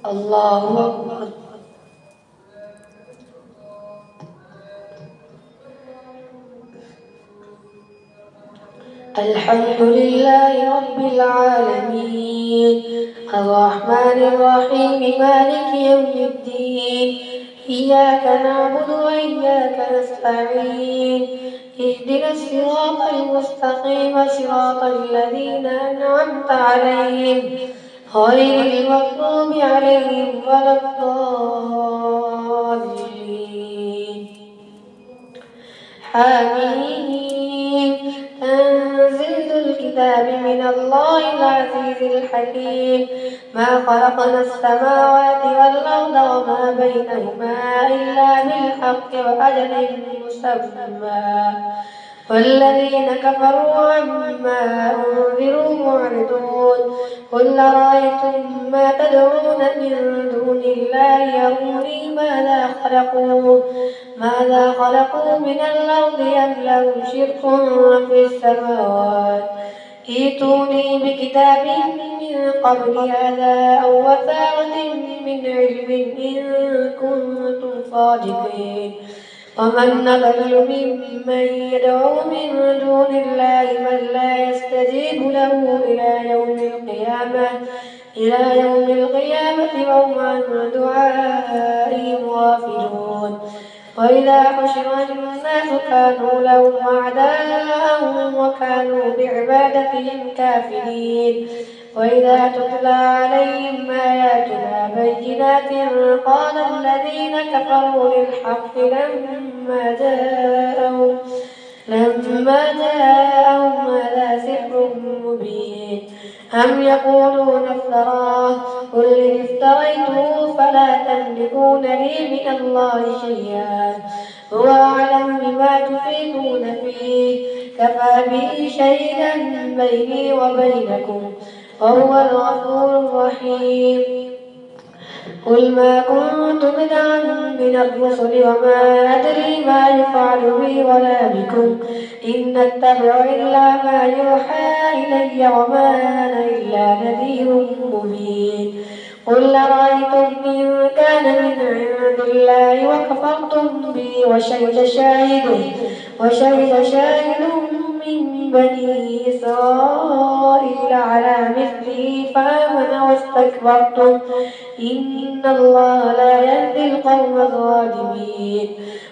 الله أكبر. الحمد لله رب العالمين، الرحمن الرحيم، مالك يوم الدين. إياك نعبد وإياك نستعين، اهدنا الصراط المستقيم، صراط الذين أنعمت عليهم غير المغضوب عليهم ولا الضالين. حميم. تنزيل الكتاب من الله العزيز الحكيم. ما خلقنا السماوات والأرض وما بينهما إلا بالحق وأجل مسمى، والذين كفروا عما أنذروا معرضون. قل أرأيتم ما تدعون من دون الله أروني ماذا خلقوا من الأرض أم لهم شرك في السماوات؟ ائتوني بكتاب من قبل هذا أو وثاقة من علم إن كنتم صادقين. ومن أضل ممن يدعو من دون الله من لا يستجيب له إلى يوم القيامة وهم عن دعائهم غافلون. وإذا حشر الناس كانوا لهم أعداء وكانوا بعبادتهم كافرين. وإذا تتلى عليهم آياتنا بينات قال الذين كفروا للحق لما جاءهم هذا سحر مبين. أم يقولون افتراه؟ قل إن افتريته فلا تملكون لي من الله شيئا، هو أعلم بما تفيدون فيه، كفى به شهيدا بيني وبينكم وهو الغفور الرحيم. قل ما كنت بدعا من الرسل وما أدري ما يفعل بي ولا بكم، إن أتبع إلا ما يوحى إلي وما أنا إلا نذير مبين. قل أرأيتم إن كان من عند الله وكفرتم به وشهد شاهد من بني إسرائيل على مثله فآمن واستكبرتم، إن الله لا يهدي القوم الظالمين.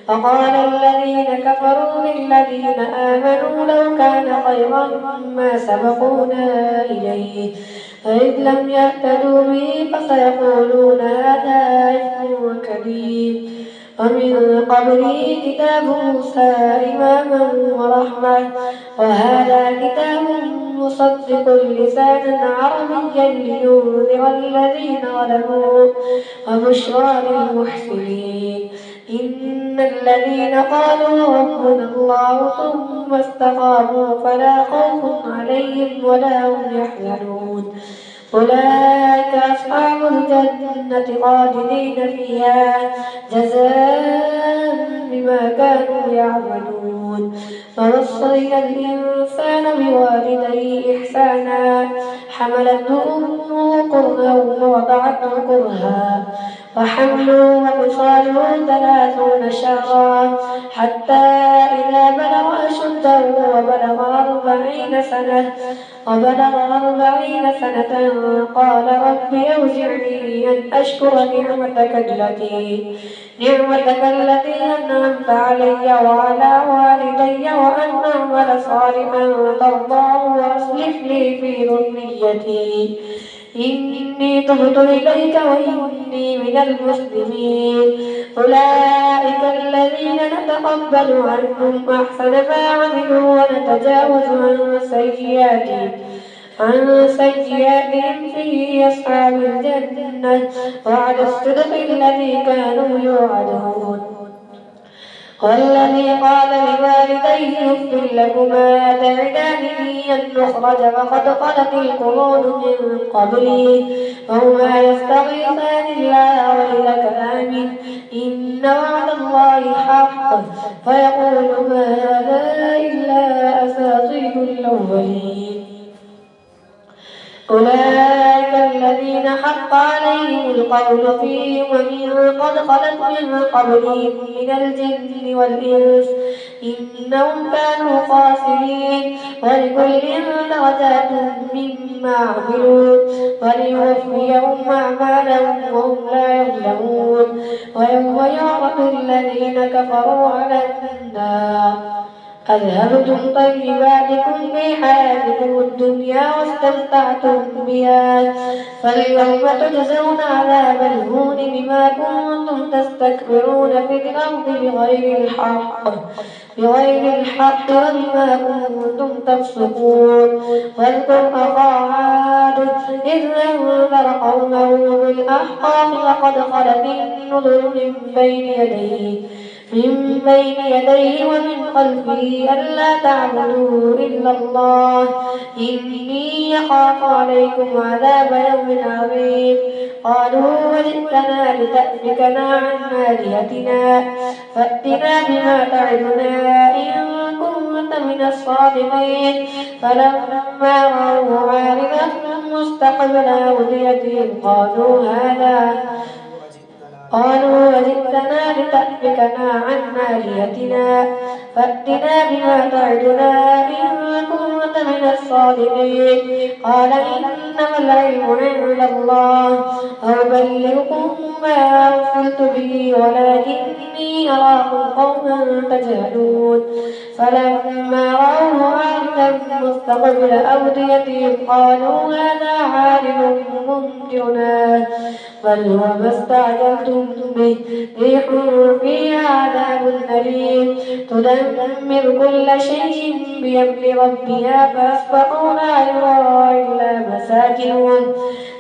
وقال الذين كفروا للذين آمنوا لو كان خيرا ما سبقونا إليه، فإذ لم يهتدوا به فسيقولون هذا إفك كبير. ومن قبله كتاب موسى إماما ورحمة، وهذا كتاب مصدق لسانا عربيا لينذر الذين ظلموا وبشرى للمحسنين. إن الذين قالوا ربنا الله ثم استقاموا فلا خوف عليهم ولا هم يحزنون، أولئك أصحاب الجنة خالدين فيها جزاء بما كانوا يعملون. ووصينا الإنسان بوالديه إحسانا، حملته أمه كرها ووضعته كرها، وحمله وفصاله 30 شهرا، حتى إذا بلغ أشده وبلغ 40 سنة قال رب أوزعني أن أشكر نعمتك التي أنعمت علي وعلى والدي وأن أعمل صالحا ترضاه وأصلح لي في ذريتي إني تبت إليك وإني من المسلمين. أولئك الذين نتقبل عنهم أحسن ما عملوا ونتجاوز عن سيئاتهم في أصحاب الجنة وعلى الصدق الذي كانوا يوعدون. والذي قال لوالديه اف لكما تعدانني أن نخرج وقد خلت القرون من قبلي وهما يستغيثان الله ويلك آمن إن وعد الله حق فيقول ما هذا إلا أساطير الأولين. أولئك الذين حق عليهم القول في قد خلت من قبلهم من الجن والإنس إنهم كانوا خاسرين ولكل درجات مما عملوا وليوفيهم أعمالهم وهم لا يظلمون ويوم يعرض الذين كفروا على النار أذهبتم طيباتكم في حياتكم الدنيا واستمتعتم بها فاليوم تجزون عذاب الهون بما كنتم تستكبرون في الأرض بغير الحق وبما كنتم تفسقون واذكر أخا عاد إذ أنذر قومه بالأحقاف وقد خلت النذر من بين يديه ومن خلفه ألا تعبدوا إلا الله إني يخاف عليكم عذاب يوم عظيم قالوا وجئتنا لتأفكنا عن آلهتنا فأتنا بما تعدنا إن كنت من الصادقين فلما رأوا عارضا مستقبل أوديتهم قالوا وجئتنا لتأفكنا عن آلهتنا فأتنا بما تعدنا إن كنت من الصادقين قال إنما العلم عند الله أبلغكم ما أرسلت به ولكني أراكم قوما تجهلون فلما رأوه عارضا مستقبل أوديتهم قالوا هذا عارض ممطرنا بل هو ما استعجلتم به ريح فيها عذاب أليم تدمر كل شيء بأمر ربها فأصبحوا لا يرى إلا مساكنهم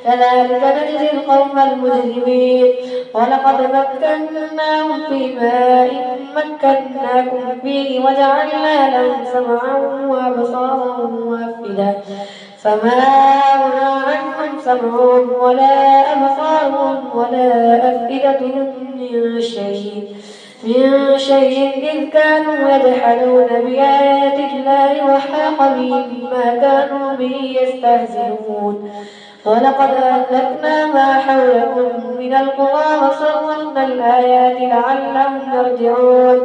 كذلك نجزي القوم المجرمين ولقد مكناهم في ماء مكناكم فيه وجعلنا لهم سمعا وأبصارا وأفئدة فما أغنى عنهم سمعهم ولا أبصارهم ولا أفئدتهم من شيء إذ كانوا يجحدون بآيات الله وحاق بهم ما كانوا به يستهزئون ولقد أهلكنا ما حولكم من القرى وصرفنا الآيات لعلهم يرجعون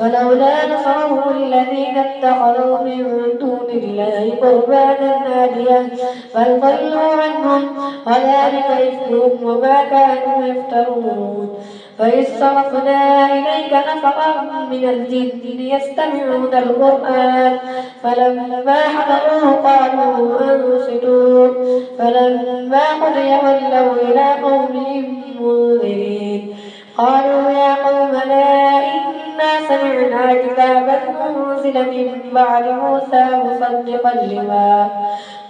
ولولا نصرهم الذين اتخذوا من دون الله قربانا آلهة بل ضلوا عنهم وذلك إفكهم وما كانوا يفترون فإذ صرفنا إليك نفرا من الجن يستمعون القرآن فلما حضروه قالوا أنصتوا فلما قضي ولوا إلى قومهم منذرين قالوا يا قومنا إنا سمعنا كتابا أنزل من بعد موسى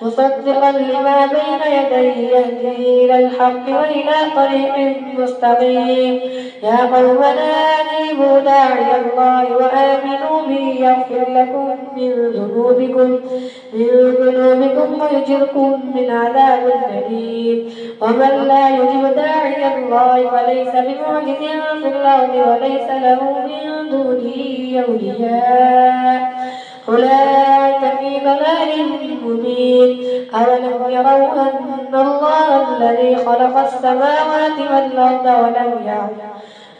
مصدقا لما بين يديه يهدي إلى الحق وإلى طريق مستقيم يا قومنا أجيبوا داعي الله وآمنوا به يغفر لكم من ذنوبكم ويجركم من عذاب أليم ومن لا يجب داعي الله فليس بمعجز في الأرض وليس له من دونه أولياء أولئك في ضلال مبين أولم يروا أن الله الذي خلق السماوات والأرض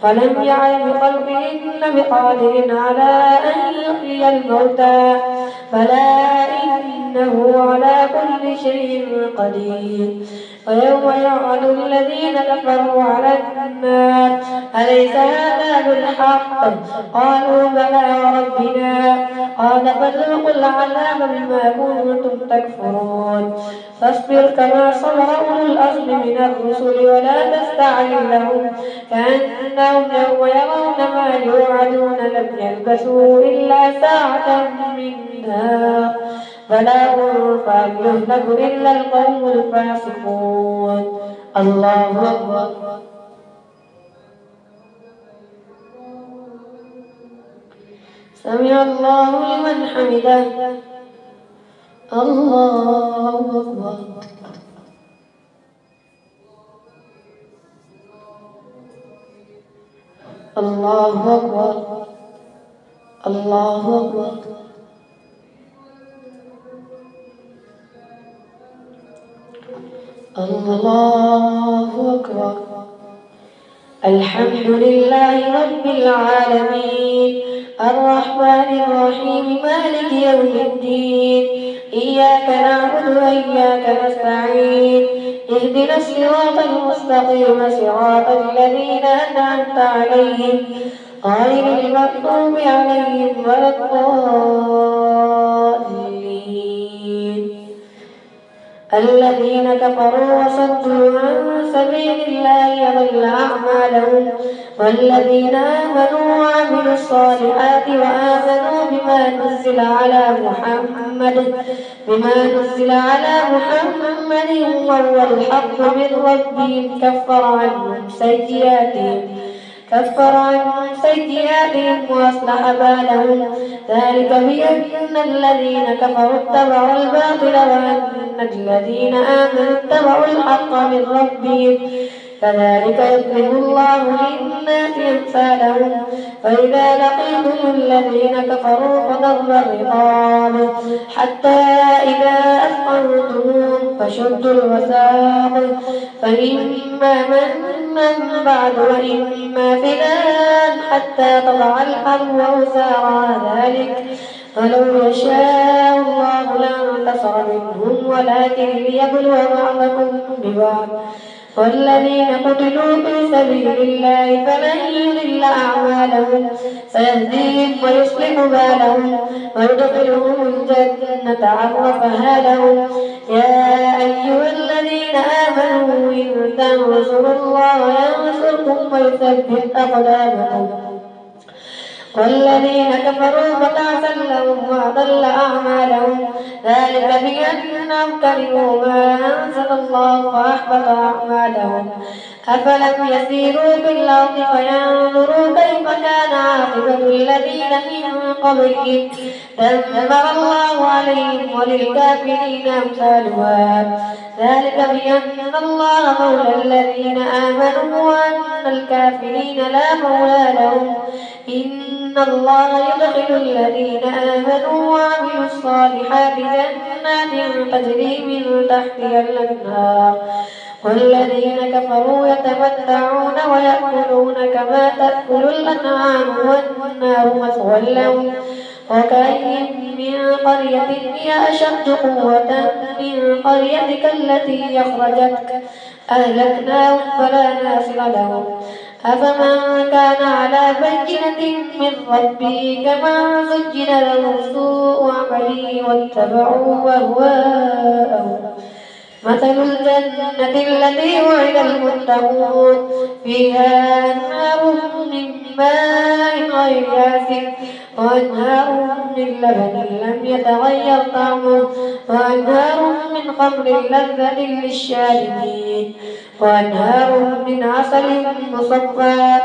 ولم يعلم بخلقهن بقادر على أن يحيي الموتى بلى إنه على كل شيء قدير ويوم يعرض الذين كفروا على النار أليس هذا بالحق قالوا بلى وربنا قال فذوقوا العذاب بما كنتم تكفرون فاصبر كما صبر أولو الأزم من الرسل ولا تستعجل لهم كأنهم يوم يرون ما يوعدون لم يلبثوا إلا ساعة من نار بلاغ فهل يهلك إلا القوم الفاسقون الله أكبر سمع الله لمن حمده الله أكبر الله أكبر الله أكبر الله أكبر. الحمد لله رب العالمين الرحمن الرحيم مالك يوم الدين إياك نعبد وإياك نستعين اهدنا الصراط المستقيم صراط الذين أنعمت عليهم غير المغضوب عليهم ولا الضالين الذين كفروا وصدوا عن سبيل الله أضل أعمالهم والذين آمنوا وعملوا الصالحات وآمنوا بما نزل على محمد وهو الحق من ربهم كفر عنهم سيئاتهم وأصلح بالهم ذلك بأن الذين كفروا اتبعوا الباطل وأن الذين آمنوا اتبعوا الحق من ربهم كذلك يضرب الله للناس أمثالهم فإذا لقيتم الذين كفروا فضرب الرقاب حتى إذا أثخنتموهم فشدوا الوثاق فإما منا بعد وإما فداء حتى تضع الحرب أوزارها ذلك ولو يشاء الله لانتصر منهم ولكن ليبلو بعضكم ببعض والذين قتلوا في سبيل الله فلن يضل أعمالهم سيهديهم ويصلح بالهم ويدخلهم الجنة عرفها لهم يا أيها الذين آمنوا إن تنصروا الله ينصركم ويثبت أقدامكم والذين كفروا فتعسا لهم وأضل أعمالهم ذلك بأنهم كرهوا ما أنزل الله فأحبط أعمالهم أفلم يسيروا في الأرض فينظروا كيف كان عاقبة الذين من قبلهم دمر الله عليهم وللكافرين أمثالها ذلك بأن الله مولى الذين آمنوا وأن الكافرين لا مولى لهم إن الله يدخل الذين آمنوا وعملوا الصالحات جنات تجري من تحتها الأنهار والذين كفروا يتمتعون ويأكلون كما تأكل الأنعام والنار مثوى لهم وكأين من قرية هي أشد قوة من قريتك التي أخرجتك أهلكناهم فلا ناصر لهم أفمن كان على بينة من ربه كمن زين له سوء عمله واتبعوا أهواءهم مثل الجنة التي وعد المتقون فيها أنهار من ماء غير آسن وأنهار من لبن لم يتغير طعمه وأنهار من خمر لذة للشاربين وأنهار من عسل مصفى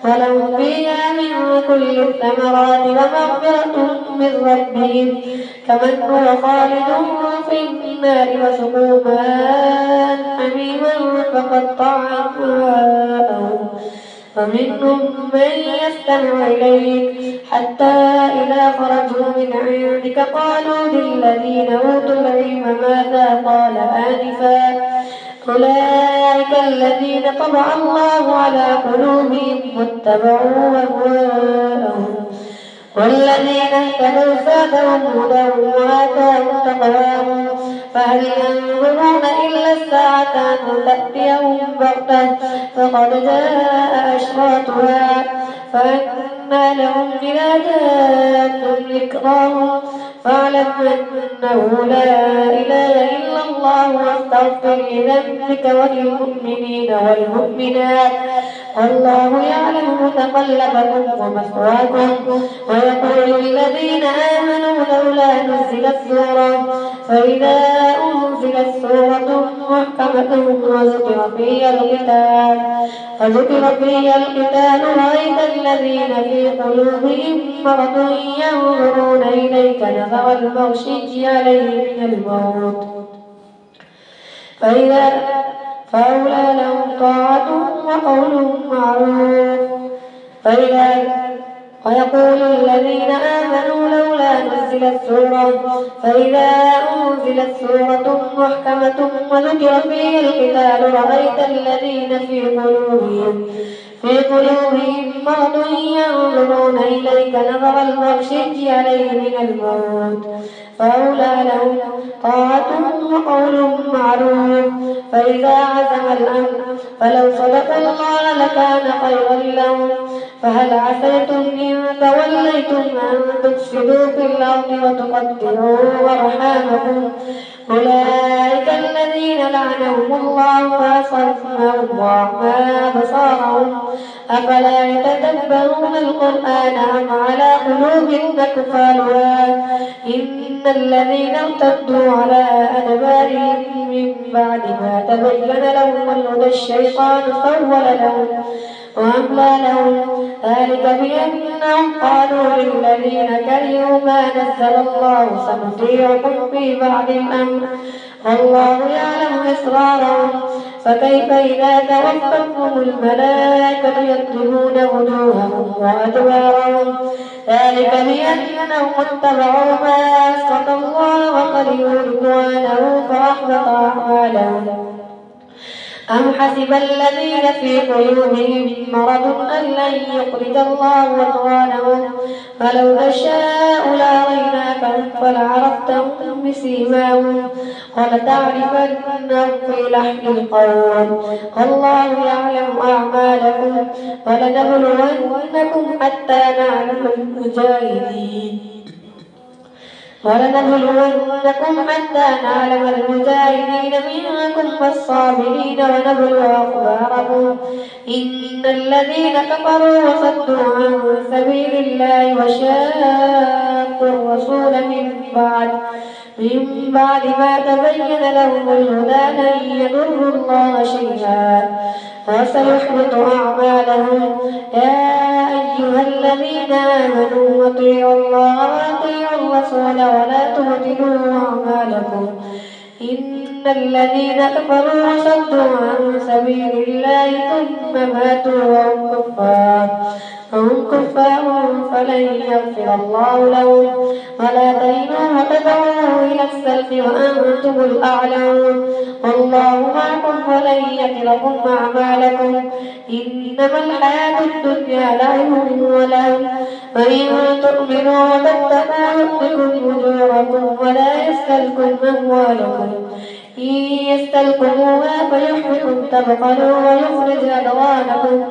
ولهم فيها من كل الثمرات ومغفرة من ربهم كمن هو خالد في النار وسقوا ماء حميما فقطع أمعاءهم ومنهم من يستمع إليك حتى إذا خرجوا من عندك قالوا للذين أوتوا العلم ماذا قال آنفا أولئك الذين طبع الله على قلوبهم واتبعوا أهواءهم والذين اهتدوا زادهم هدى وآتاهم تقواهم فهل ينظرون إلا الساعة أن تأتيهم بغتة فقد جاء أشراطها فأنى لهم إذا جاءتهم ذكراهم فاعلم أنه لا إله إلا الله واستغفر لذنبك وللمؤمنين والمؤمنات والله يعلم متقلبكم ومثواكم ويقول الذين آمنوا لولا نزلت سورة فإذا أنزلت سورة محكمة وذكر فيها القتال رأيت الذين في قلوبهم مرض ينظرون إليك نظر المغشي عليه من الموت فأولى لهم طاعة وقول معروف ويقول الذين آمنوا لولا نزلت سورة فإذا أنزلت سورة محكمة وذكر فيها القتال رأيت الذين في قلوبهم مرض ينظرون إليك نظر المغشي عليه من الموت فأولى لهم طاعة وقول معروف فإذا عزم الأمر فلو صدقوا الله لكان خيرا لهم فهل عسيتم إن توليتم أن تفسدوا في الأرض وتقطعوا أرحامكم أولئك الذين لعنهم الله فأصمهم وأعمى أبصارهم أفلا يتدبرون القرآن أم على قلوب أقفالها إن الذين ارتدوا على أدبارهم من بعد ما تبين لهم الهدى الشيطان سول لهم وأملى لهم ذلك بأنهم قالوا للذين كرهوا ما نزل الله سنطيعكم في بعض الأمر والله يعلم إسرارهم فكيف إذا توفتهم الملائكة يضربون وجوههم وأدبارهم ذلك بأنهم اتبعوا ما أسخط الله وكرهوا رضوانه فأحبط أعمالهم أم حسب الذين في قلوبهم مرض أن لن يخرج الله أضغانهم فلو نشاء لأريناكهم فلعرفتهم بسيماهم ولتعرفنهم في لحن القول والله يعلم أعمالكم ولنبلونكم حتى نعلم المجاهدين منكم والصابرين ونبلو أخباركم إن الذين كفروا وصدوا عن سبيل الله وشاقوا الرسول من بعد ما تبين لهم الهدى لن يضروا الله شيئا وسيحبط أعمالهم يا أيها الذين آمنوا أطيعوا الله وأطيعوا الرسول ولا تبطلوا أعمالكم إن الذين كفروا وصدوا عن سبيل الله ثم ماتوا وهم كفار فلن يغفر الله لهم ولا تهنوا وتدعوا إلى السلم وأنتم الأعلون والله معكم ولن يتركم أعمالكم إنما الحياة الدنيا لعب ولهو وإن تؤمنوا وتتقوا يؤتكم أجوركم ولا يسألكم أموالكم إن يستلقموها فيحفكم تبخلوا ويخرج أضغانكم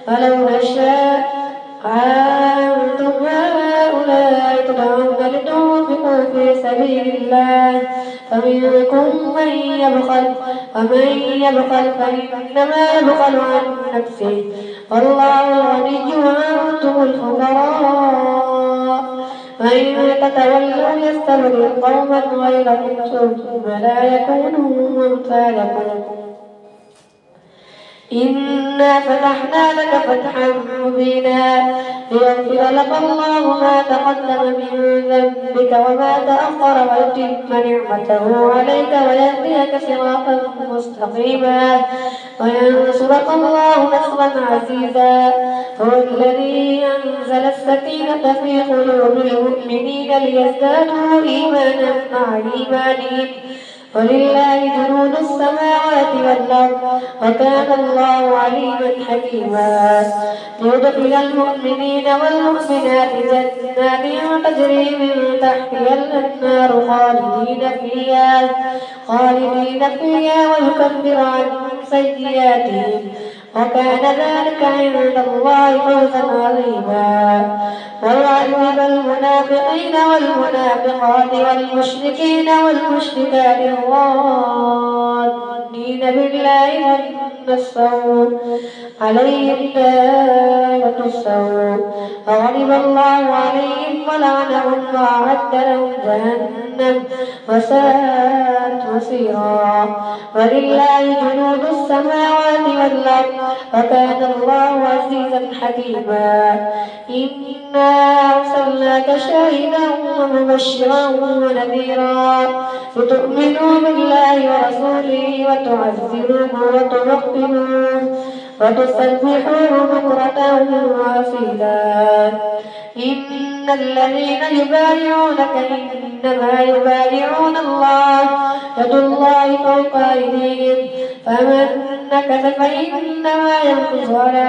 ولو نشاء أنتم هؤلاء تدعون لتنفقوا في سبيل الله فمنكم من يبخل ومن يبخل فإنما يبخل عن نفسه والله الغني وأنتم الفقراء وإن تتولوا يستبدل قوما غيركم ثم لا يكونوا أمثالكم إنا فتحنا لك فتحا مبينا ليغفر لك الله ما تقدم من ذنبك وما تأخر ويتم نعمته عليك ويهديك صراطا مستقيما وينصرك الله نصرا عزيزا هو الذي أنزل السكينة في قلوب المؤمنين ليزدادوا إيمانا مع إيمانهم ولله جنود السماوات والأرض وكان الله عليما حكيما ليدخل المؤمنين والمؤمنات جنات تجري من تحتها الأنهار خالدين فيها ويكفر عنهم سيئاتهم وكان ذلك عند الله فوزا عظيما ويعذب المنافقين والمنافقات والمشركين والمشركات الظانين بالله ظن السوء عليهم دائرة السوء فغضب الله عليهم ولعنهم وأعد لهم جهنم جهنم وساءت مصيرا. ولله جنود السماوات والأرض وكان الله عزيزا حكيما. إنا أرسلناك شاهدا ومبشرا ونذيرا لتؤمنوا بالله ورسوله وتعزروه وتوقروه وتسبحوه بكرة وأصيلا. إن الذين يبايعونك إنما يبايعون الله يد الله فوق أيديهم فمن نكث فإنما ينكث على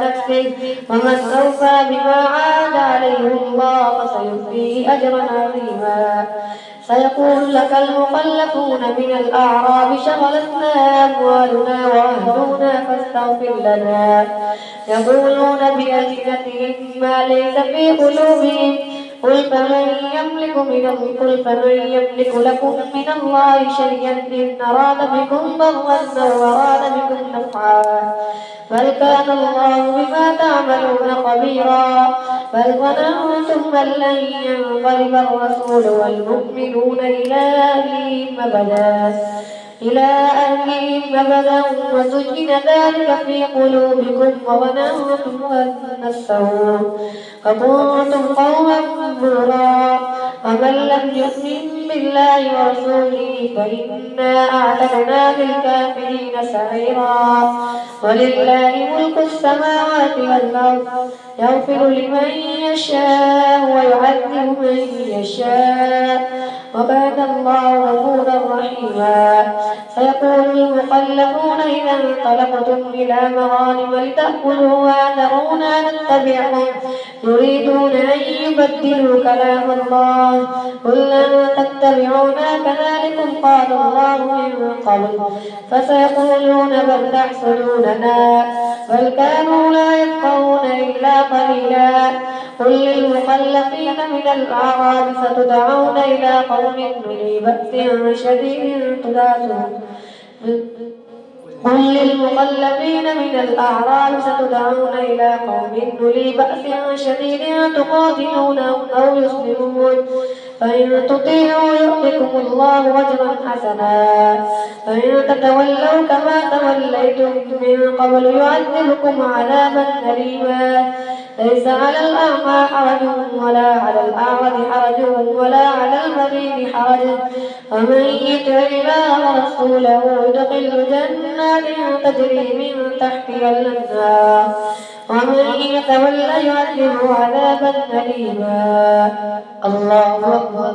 نفسه ومن أوفى بما عاد عليه الله فسيؤتيه أجرا عظيما. سيقول لك المخلفون من الأعراب شغلتنا أموالنا وأهلنا فاستغفر لنا. يقولون بألسنتهم ما ليس في قلوبهم قل فمن يملك لكم من الله شيئا إن أراد بكم ضرا أو أراد بكم نفعا بل كان الله بما تعملون خبيرا. بل ظننتم أن لن ينقلب الرسول والمؤمنون إلى أهلهم أبدا وزين ذلك في قلوبكم وظننتم أن السوء وكنتم قوما بورا. ومن لم يؤمن بالله ورسوله فإنا أعتدنا للكافرين سعيرا. ولله ملك السماوات والأرض يغفر لمن يشاء ويعذب من يشاء وكان الله غفورا رحيما. سيقول المخلفون إذا انطلقتم إلى مغانم لتأكلوها ذرونا نتبعكم يريدون أن يبدلوا كلام الله قل لن تتبعونا كذلكم قال الله من قبل فسيقولون بل تحسدوننا بل كانوا لا يفقهون إلا قليلا. قل للمخلفين من الأعراب ستدعون إلى قوم أولي بأس شديد تقاتلونهم أو يسلمون فإن تطيعوا يؤتكم الله أجرا حسنا. فإن تتولوا كما توليتم من قبل يعذبكم عذابا أليما. ليس على الأعمى حرج ولا على الأعرج حرج ولا على المريض حرج ومن يطع الله ورسوله يدخله جنات تجري من تحتها الأنهار ومن يتولى يعذبه عذابا أليما. الله أكبر.